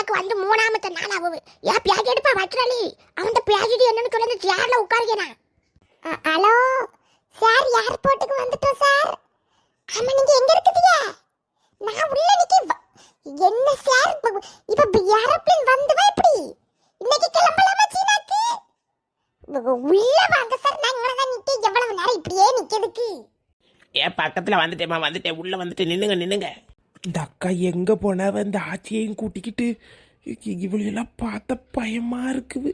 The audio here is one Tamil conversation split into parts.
எனக்கு வந்து 3ஆமத்த நாள் ஆகுது. ஏன் பேக் எடுப்பா வச்சுறாளி அவன் பேஜடி என்னன்னு சொல்லி சேர்ல உட்காருக்கேனா. ஹலோ சார், ஏர்போர்ட்டுக்கு வந்துட்டோம் சார். ஆமா, நீங்க எங்க இருக்கீங்க? நான் உள்ள நிக்க. என்ன சார் இப்ப ஏரோப்ளேன் வந்துவா இப்படி? இன்னைக்கு கிளம்பலாமா சீனாக்கு? உள்ள வாங்க சார், நான் இங்க தான் நிக்க. எவ்வளவு நேரம் இப்படியே நிக்கிறதுக்கு? பக்கத்துல வந்துட்டேன் உள்ள வந்துட்டு நின்னுங்க. இந்த அக்கா எங்க போனவ இந்த ஆச்சியையும் கூட்டிக்கிட்டு? இவளையெல்லாம் பார்த்த பயமா இருக்குது.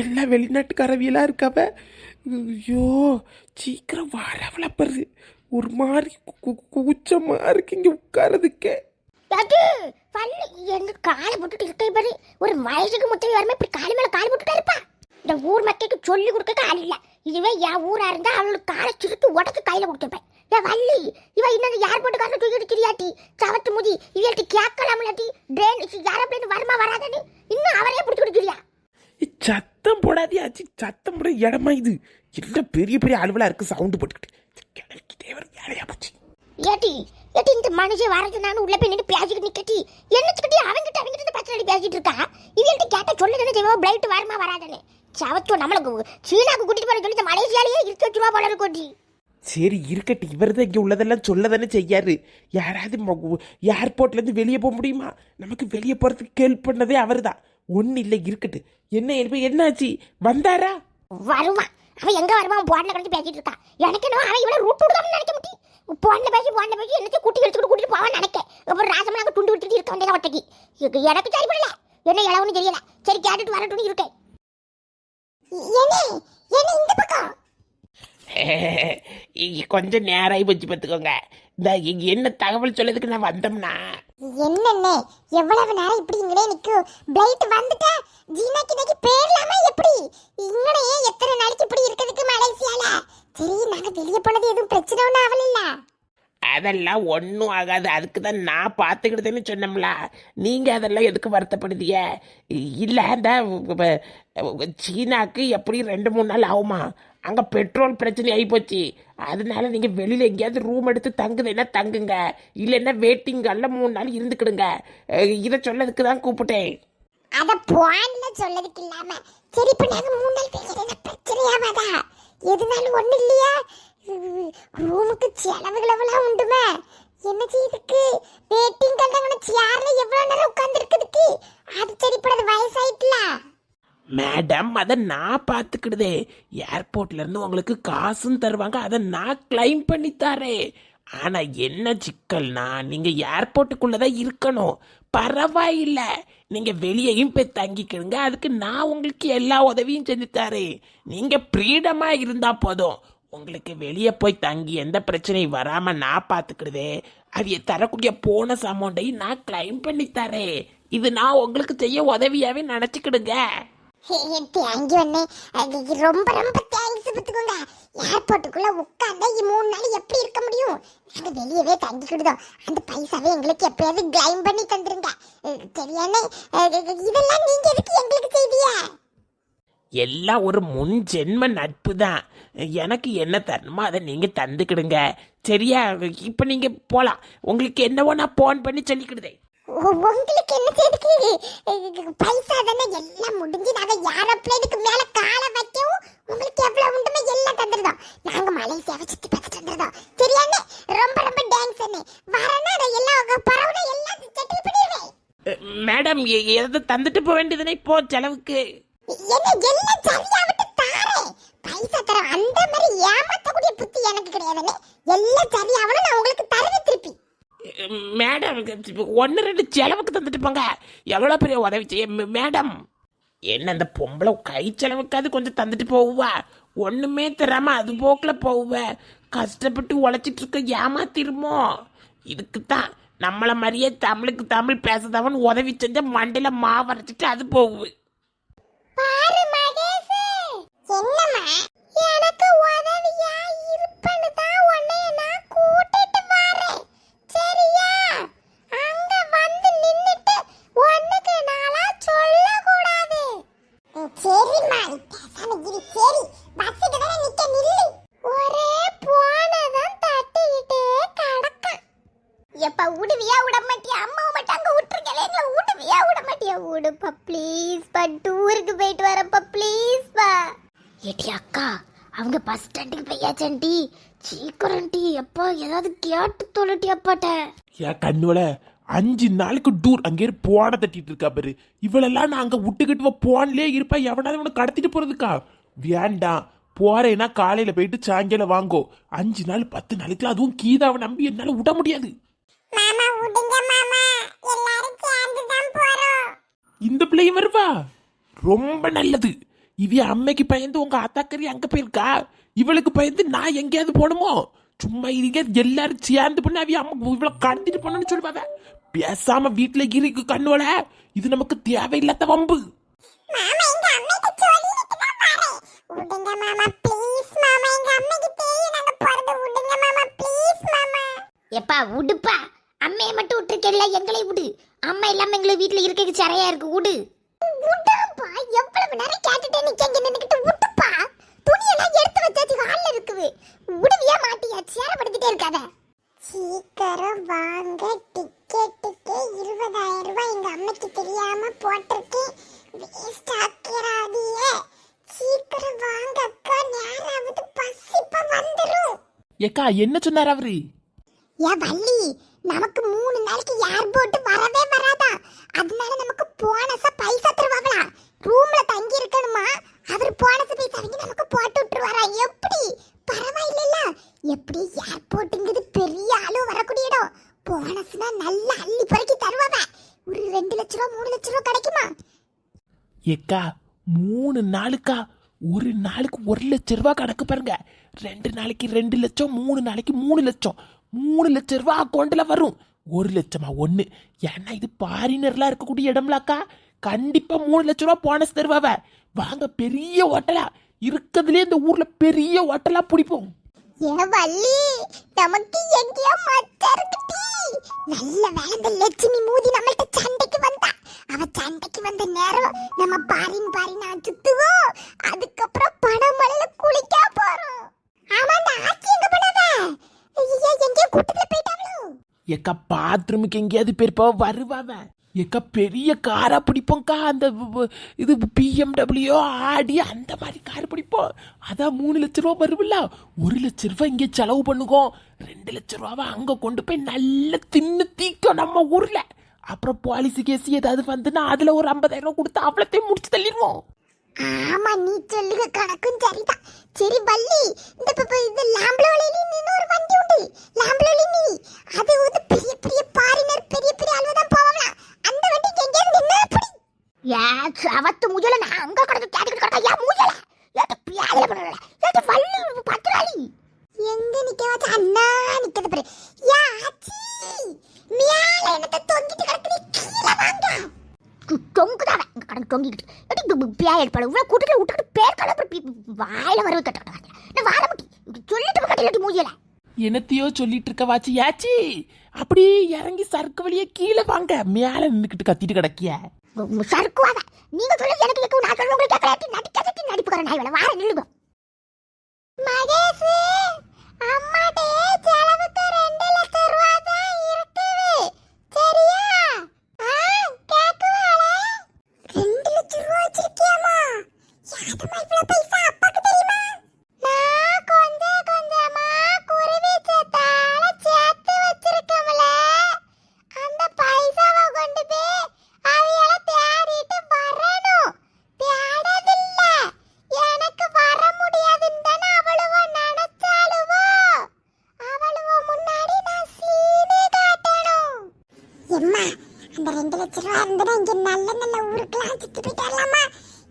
எல்லாம் வெளிநாட்டுக்காரவியெல்லாம் இருக்காவ. ஐயோ, சீக்கிரம் வரவள பாரு. ஒரு மாதிரி கூச்சமா இருக்கு இங்க உட்காரதுக்கே. என்ன காலை போட்டுட்டு இருக்கே பாரு. ஒரு வயசுக்கு முத்தவி வரமே இப்படி காலி மேல கால் போட்டுட்டா இருப்பா. இந்த ஊர் மக்களுக்கு சொல்லி கொடுக்க ஆள் இல்ல. இதுவே என் ஊரா இருந்தா அவளுக்கு காலை சுருக்கி உடச்சு கையில கொடுத்துருப்பேன். வள்ளி இவ இன்னும் ஏர்போர்ட்டுக்காரன் தூக்கிட்டு கிரியாட்டி சவத்து முதி இவள்கிட்ட கேட்கலாம்லாட்டி ட்ரெயின் ஏரோப்ளேன் வருமா வராதன்னு இன்னும் அவரையே பிடிச்சி கொடுக்கிறியா? சத்தம் போடாதே ஆச்சு, சத்தம் போட இடமா இது? எல்லாம் பெரிய பெரிய அளவுல இருக்கு, சவுண்டு போட்டுக்கிட்டு தேவர் வேலையா போச்சு. ஏட்டி இந்த மனுஷன் வரது நானும் உள்ள போய் நின்று பேசிக்கிட்டு நிக்கட்டி என்னச்சுக்கிட்டே அவங்கிட்ட பிரச்சனை பேசிட்டு இருக்கா. இவள்கிட்ட கேட்ட சொல்லுதுன்னு செய்வோம் பிளைட் வருமா வராதன்னு. சவத்தோ நம்மளுக்கு சீனாக்கு கூட்டிட்டு போற சொல்லி மலேசியாலேயே இருக்க வச்சுருவா போல இருக்கோட்டி. சரி இருக்கட்டும், இவர் தான் இங்கே உள்ளதெல்லாம் சொல்ல தானே செய்யாரு. யாராவது ஏர்போர்ட்லேருந்து வெளியே போக முடியுமா? நமக்கு வெளியே போகிறதுக்கு ஹெல்ப் பண்ணதே அவர் தான். ஒன்றும் இல்லை, இருக்கட்டும். என்னாச்சு? வந்தாரா? வருவான். அவன் எங்க வருவான்? போன்ல கிடந்து பேசிட்டு இருக்கான். எனக்கு என்ன அவன் இவ்வளவு ரூட் விடுதான்னு நினைக்க முடியும். போன்ல பேசி என்னச்சு கூட்டிட்டு போவான்னு நினைக்க. அப்புறம் ராசமனாக துண்டு விட்டுட்டு இருக்க வந்தேன் ஒட்டைக்கு. எனக்கு சரி பண்ணல, என்ன இளவுன்னு தெரியல. சரி கேட்டுட்டு வரட்டும்னு இருக்கேன். என்ன இந்த பக்கம் கொஞ்சம் நேராகி வச்சு பார்த்துக்கோங்க. இந்த என்ன தகவல் சொல்லதுக்கு நான் வந்தோம்னா, என்னென்ன எவ்வளவு நேரம் இப்படி இங்கனே நிக்கும்? பிளைட் வந்துட்டா ஜீனாக்கு பேர்லாமா எப்படி? இங்கனே எத்தனை நாளைக்கு இப்படி இருக்கிறதுக்கு மலேசியால? சரி, நாங்க வெளிய போனது எதுவும் பிரச்சனை ஒன்றும் ஆகல? அதெல்லாம் ஒன்றும் ஆகாது. அதுக்கு தான் நான் பார்த்துக்கிட்டதுன்னு சொன்னோம்ல. நீங்கள் அதெல்லாம் எதுக்கு வருத்தப்படுதிய? இல்லை, அந்த சீனாக்கு எப்படி 2-3 நாள் ஆகுமா? அங்கே பெட்ரோல் பிரச்சனை ஆகிப்போச்சு. அதனால நீங்கள் வெளியில் எங்கேயாவது ரூம் எடுத்து தங்குதுன்னா தங்குங்க, இல்லைன்னா வெயிட்டிங் காலில் 3 நாள் இருந்துக்கிடுங்க. இதை சொல்லதுக்கு தான் கூப்பிட்டேன். அத போன்ல சொல்லதுக்கு இல்லாம சரி, இப்ப நாங்க 3 நாள் பேசுறது பிரச்சனையாவாதா? எதுனாலும் ஒண்ணு இல்லையா? ரூமுக்கு செலவுகளெல்லாம் உண்டுமே. என்ன செய்யுதுக்கு வெயிட்டிங் கால்ல சேர்ல எவ்வளவு நேரம் உட்கார்ந்து இருக்குதுக்கு? அது சரிப்படாது, வயசாயிட்டுல. மேடம், அதை நான் பார்த்துக்கிடுதே. ஏர்போர்ட்ல இருந்து உங்களுக்கு காசும் தருவாங்க, அதை நான் கிளைம் பண்ணி தரேன். ஆனா என்ன சிக்கல்னா, நீங்க ஏர்போர்ட்டுக்குள்ளதான் இருக்கணும். பரவாயில்ல, நீங்க வெளியேயும் போய் தங்கிக்கிடுங்க. அதுக்கு நான் உங்களுக்கு எல்லா உதவியும் செஞ்சு தரேன். நீங்க ஃப்ரீடமா இருந்தா போதும். உங்களுக்கு வெளியே போய் தங்கி எந்த பிரச்சனையும் வராம நான் பார்த்துக்கிடுதே. அவைய தரக்கூடிய போனஸ் அமௌண்ட்டையும் நான் கிளைம் பண்ணி தரேன். இது நான் உங்களுக்கு செய்ய உதவியாவே நினைச்சுக்கிடுங்க. தேங்க்யூ அண்ணே, ரொம்ப ரொம்ப தேங்க்ஸ். பார்த்துக்கோங்க, ஏர்போர்ட்டுக்குள்ள உட்காந்தா 3 நாள் எப்படி இருக்க முடியும்? நாங்க வெளியவே தங்கிக்கிடுதோம். அந்த பைசாவே எங்களுக்கு எப்பயாவது கிளைம் பண்ணி தந்துருங்க. சரியானே? இதெல்லாம் நீங்க எதுக்கு எங்களுக்கு செய்தியா? எல்லாம் ஒரு முன் ஜென்ம நட்பு தான். எனக்கு என்ன தரணுமோ அதை நீங்க தந்துக்கிடுங்க. சரியா? இப்ப நீங்க போலாம். உங்களுக்கு என்னவோ நான் போன் பண்ணி சொல்லிக்கிடுதேன். உங்களுக்கு என்ன செய்துக்கு? பைசா தானே எல்லாம் முடிஞ்சு நாங்க ஏரோப்ளேனுக்கு மேல காலை வைக்கவும் உங்களுக்கு எவ்வளவு உண்டுமே எல்லாம் தந்துருதோம். நாங்க மலேசியாவை சுத்தி பார்த்துட்டு வந்துருதோம். சரியானே? ரொம்ப ரொம்ப தேங்க்ஸ் அண்ணே. வரேன்னா எல்லாம் பரவனா எல்லாம் செட்டில் பண்ணிடுவேன். மேடம், எதை தந்துட்டு போக வேண்டியதுனே இப்போ செலவுக்கு. என்ன எல்லாம் சரியா விட்டு தாரேன். பைசா தர அந்த மாதிரி ஏமாத்தக்கூடிய புத்தி எனக்கு கிடையாதுனே. எல்லாம் சரியாவணும், நான் உங்களுக்கு தருவேன் திருப்பி. மேடம், 1-2 செலவுக்கு தந்துட்டு போங்க. எவ்வளோ பெரிய உதவி செய்ய மேடம். என்ன அந்த பொம்பளை கை செலவுக்காது கொஞ்சம் தந்துட்டு போவா? ஒன்றுமே தராம அது போக்கில் போவ. கஷ்டப்பட்டு உழைச்சிட்டு இருக்க ஏமாத்திருமோ? இதுக்கு தான் நம்மளை மாதிரியே தமிழுக்கு தமிழ் பேசுதவன் உதவி செஞ்ச மண்டையில மாவரைச்சிட்டு அது போகுது. பாரு மகேஷ், என்னம்மா எனக்கு உதவியா இருப்பன்னு தான் உன்னை நான் கூட்டிட்டு வரேன். சரியா? அங்க வந்து நின்னுட்டு ஒண்ணுக்கு நாளா சொல்ல கூடாது. சரிம்மா, நீ பேசாம இரு. சரி, பஸ்ஸுக்கு தானே நிக்க நில்லு. ஒரே போனதான் தட்டிக்கிட்டே கடக்க. எப்ப விடுவியா விட மாட்டியா? அம்மாவை மட்டும் அங்க விட்டுருக்கல, எங்களை விடுவியா விட மாட்டியா? ஏட்டி அக்கா, அவங்க பஸ் ஸ்டாண்டுக்கு போயாச்சாண்டி. சீக்கிரம் டி அப்பா, ஏதாவது கேட்டு தொலைட்டி அப்பாட்ட. ஏன் கண்ணுவல 5 நாளுக்கு டூர் அங்கே போன தட்டிட்டு இருக்கா பாரு. இவளெல்லாம் நான் அங்க விட்டுக்கிட்டு போன்லயே இருப்பா. எவனாவது இவனை கடத்திட்டு போறதுக்கா? வேண்டாம், போறேன்னா காலையில போயிட்டு சாயங்காலம் வாங்கோ. 5 நாள் 10 நாளைக்கு அதுவும் கீதாவை நம்பி என்னால விட முடியாது. மாமா விடுங்க மாமா, எல்லாரும் சேர்ந்து தான் போறோம். இந்த பிள்ளையும் வருவா, ரொம்ப நல்லது. இவ அம்மைக்கு பயந்து உங்க அத்தாக்கறி அங்க போயிருக்கா, இவளுக்கு பயந்து நான் எங்கேயாவது போகணுமோ? சும்மா இருங்க, எல்லாரும் சேர்ந்து பண்ண அவிய அம்மா இவளை கடத்திட்டு போனோன்னு சொல்லுவாங்க. பேசாம வீட்டுல இருக்கு கண்ணுவல, இது நமக்கு தேவையில்லாத வம்பு. மாமா எங்க அம்மைக்கு சொல்லிட்டு தான் வரேன். விடுங்க மாமா ப்ளீஸ் மாமா, எங்க அம்மைக்கு தெரியும் நாங்க போறது. விடுங்க மாமா ப்ளீஸ் மாமா. எப்பா விடுப்பா, அம்மையை மட்டும் விட்டுருக்கல, எங்களை விடு. அம்மா இல்லாம எங்களை வீட்டுல இருக்க சரியா இருக்கு, விடு. விடுப்பா, எவ்வளவு நேரம் கேட்டுட்டே நிக்கங்க, நின்னுக்கிட்டு விட்டுப்பா. துணியெல்லாம் எடுத்து வச்சாச்சு, ஹால்ல இருக்குது. விடுவியா மாட்டியா? சேரப்படுத்திட்டே இருக்காத. சீக்கிரம் வாங்க, டிக்கெட்டுக்கு 20,000 ரூபாய் எங்க அம்மைக்கு தெரியாம போட்டிருக்கேன். வேஸ்ட் ஆக்கிராதீங்க. சீக்கிரம் வாங்க அக்கா, நேராவது பஸ் இப்ப வந்துரும். ஏக்கா என்ன சொன்னார் அவரு? ஏன் வள்ளி, நமக்கு 3 நாளைக்கு ஏர்போர்ட் வரவே வராதா? அதனால நமக்கு போனஸ பைசா தருவாங்களா? ரூம்ல தங்கி இருக்கணுமா? அவர் போனஸ பைசா வாங்கி நமக்கு போட்டு விட்டுருவாரா? எப்படி பரவாயில்லைல? எப்படி ஏர்போர்ட்டுங்கிறது பெரிய ஆளு வரக்கூடிய இடம். போனஸ்னா நல்லா அள்ளி பறக்கி தருவாங்க. ஒரு 2 லட்ச ரூபா 3 லட்ச ரூபா கிடைக்குமா? ஏக்கா 3 நாளுக்கா? ஒரு நாளுக்கு 1 லட்ச ரூபா கணக்கு பாருங்க. 2 நாளைக்கு 2 லட்சம், 3 நாளைக்கு 3 லட்சம். 3 லட்ச ரூபா அக்கௌண்ட்ல வரும். 1 லட்சமா ஒண்ணு? ஏன்னா இது பாரினர்லாம் இருக்கக்கூடிய இடம்லாக்கா. கண்டிப்பா 3 லட்ச ரூபா போனஸ் தருவாவ. வாங்க, பெரிய ஹோட்டலா இருக்கிறதுலே இந்த ஊர்ல பெரிய ஹோட்டலா பிடிப்போம். ஏன் வள்ளி, நமக்கு எங்கேயோ மச்சா இருக்குடி. நல்ல வேலை இந்த லட்சுமி மூதி நம்மள்ட்ட சண்டைக்கு வந்தா. அவ சண்டைக்கு வந்த நேரம் நம்ம பாரின் சுத்துவோம். அதுக்கப்புறம் பணமலையில குளிக்க போறோம். ஆமா, அந்த ஆச்சி எங்க போனவ? எங்கேயோ கூட்டத்துல போயிட்டாங்களோ? ஏக்கா பாத்ரூமுக்கு எங்கேயாவது போயிருப்பா, வருவாவ. ஏக்கா பெரிய காரா பிடிப்போம்க்கா. அந்த இது BMW ஆடி அந்த மாதிரி கார் பிடிப்போம். அதான் 3 லட்ச ரூபா வருவில்ல. 1 லட்ச ரூபா இங்கே செலவு பண்ணுவோம். 2 லட்ச ரூபாவை அங்க கொண்டு போய் நல்ல தின்னு தீக்கும் நம்ம ஊர்ல. அப்புறம் பாலிசி கேஸ் ஏதாவது வந்துன்னா அதுல ஒரு 50,000 ரூபா கொடுத்து அவ்வளோத்தையும் முடிச்சு தள்ளிடுவோம். ஆமா, நீ சொல்லுக கணக்கும் சரிதான். சரி வள்ளி, இந்த லாம்பலோலினி ஒரு வண்டி உண்டு. லாம்பலோலினி அது வந்து பெரிய பெரிய பாரினர், பெரிய பெரிய ஆளுங்க தான் போவாங்களா. அந்த வண்டிக்கு எங்கேயாவது நின்னா அப்படி. அவத்து முயல நான் அங்க கடந்து கேட்டுக்கிட்டு கடக்கா. யா முயல ஏட்ட பியால பண்ணல. ஏட்ட வள்ளி பத்ராளி எங்க நிக்க வச்ச அண்ணா நிக்கத பாரு. யா ஆச்சி, மியால என்னத்த தொங்கிட்டு கிடக்குது, கீழ வாங்க. தொங்குதாவ இங்க கடந்து தொங்கிக்கிட்டு. எடி பியா ஏற்பட உள்ள கூட்டத்துல விட்டுட்டு பேர் கலப்ப வாயில வரவே கட்டக்கட்ட. நான் வார முட்டி சொல்லிட்டு கட்டலட்டி முயல. என்னத்தையோ சொல்லிட்டு இருக்க வாச்சி. யாச்சி அப்படி இறங்கி சறுக்கு வழியே கீழே வாங்க. மேல நின்னுக்கிட்டு கத்திட்டு கிடக்கிய சறுக்குவாத. நீங்க சொல்ல எனக்கு கேட்கும், நான் சொல்ல உங்களுக்கு கேட்கல. நடிக்காதட்டி நடிப்புக்கார நாய் வேலை. வார நில்லுங்க. மகேஷ், அம்மாடே செலவுக்கு 2 லட்சம் ரூபாய் தான் இருக்குது. சரியா? கேக்குவாளே. 2 லட்சம் ரூபாய் வச்சிருக்கியாமா? யாதம்மா இவ்வளவு பைசா அப்பாக்கு தெரியுமா? நான் கொஞ்சமா குருவி சேத்தால சேர்த்து வச்சிருக்கமல. அந்த பைசாவை கொண்டு போய் அவியல தேடிட்டு வரணும். தேடதில்ல, எனக்கு வர முடியாதுன்னு தானே அவளுவோ நினைச்சாளுவோ. அவளுவோ முன்னாடி நான் சீனே காட்டணும். எம்மா, அந்த 2 லட்சம் ரூபாய் இருந்தா இங்க நல்ல நல்ல ஊருக்குலாம் சுத்தி போயிட்டு வரலாமா?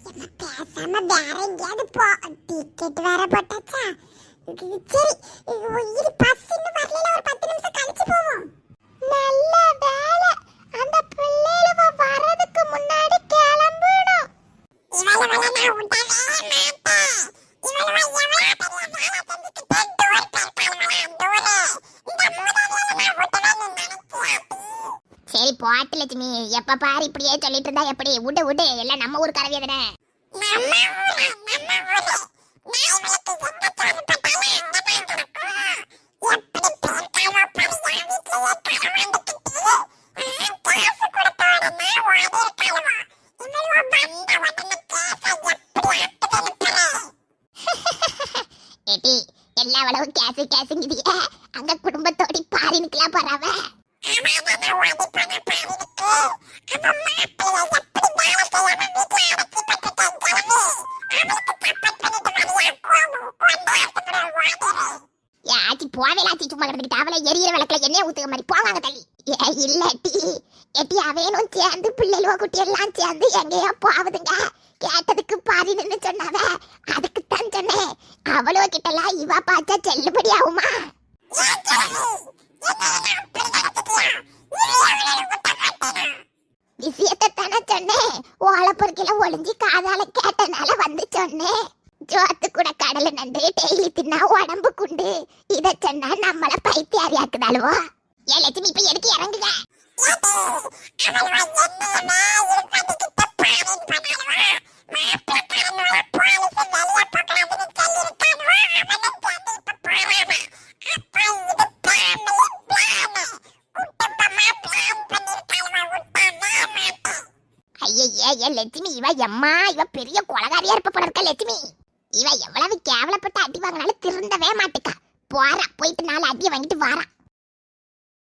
எம்மா பேசாம வேற எங்கேயாவது போ. டிக்கெட் வேற போட்டாச்சா? சரி, இது பஸ் இன்னும் வரல. ஒரு 10 நிமிஷம் கழிச்சு போவோம். நல்ல வேலை, அந்த பிள்ளைகள வரதுக்கு முன்னாடி கிளம்பணும். சரி போட்டு லட்சுமி, எப்ப பாரு இப்படியே சொல்லிட்டு இருந்தா எப்படி? விடு எல்லாம் நம்ம ஊர் கரவிய தானே. ஏட்டி எல்லா அளவு கேசுங்கிறிய அங்க குடும்பத்தோடி பாரினுக்கெல்லாம் போறாவ. ஆச்சி போவேலாச்சி சும்மா கிடந்துக்கிட்டு அவளை எரியற விளக்குல எண்ணெய் ஊத்துக்க மாதிரி போவாங்க தள்ளி. இல்லாட்டி எட்டி அவையனும் சேர்ந்து பிள்ளைகளுவ குட்டி எல்லாம் சேர்ந்து எங்கேயோ போகுதுங்க. கேட்டதுக்கு பாரின்னு சொன்னாவ, அதுக்குத்தான் சொன்னேன். அவ்வளவு கிட்டலாம் இவ பார்த்தா செல்லுபடி ஆகுமா? விஷயத்தை தானே சொன்னேன். ஓலப்பொறுக்கில ஒளிஞ்சு காதால கேட்டனால வந்து சொன்னேன். ஜோத்து கூட கடலை நண்டு டெய்லி தின்னா உடம்பு குண்டு. இத சொன்னா நம்மள பைத்தியாரியாக்குதாளுவோ. ஏ லட்சுமி இப்ப எதுக்கு இறங்குங்க? ஐயே லட்சுமி, இவ எம்மா இவ பெரிய கொலகாரியா இருப்ப போல இருக்க லட்சுமி. இவ எவ்வளவு கேவலப்பட்டு அடி வாங்கினாலும் திருந்தவே மாட்டுக்கா. போறா, போயிட்டு 4 அடியை வாங்கிட்டு வாரா.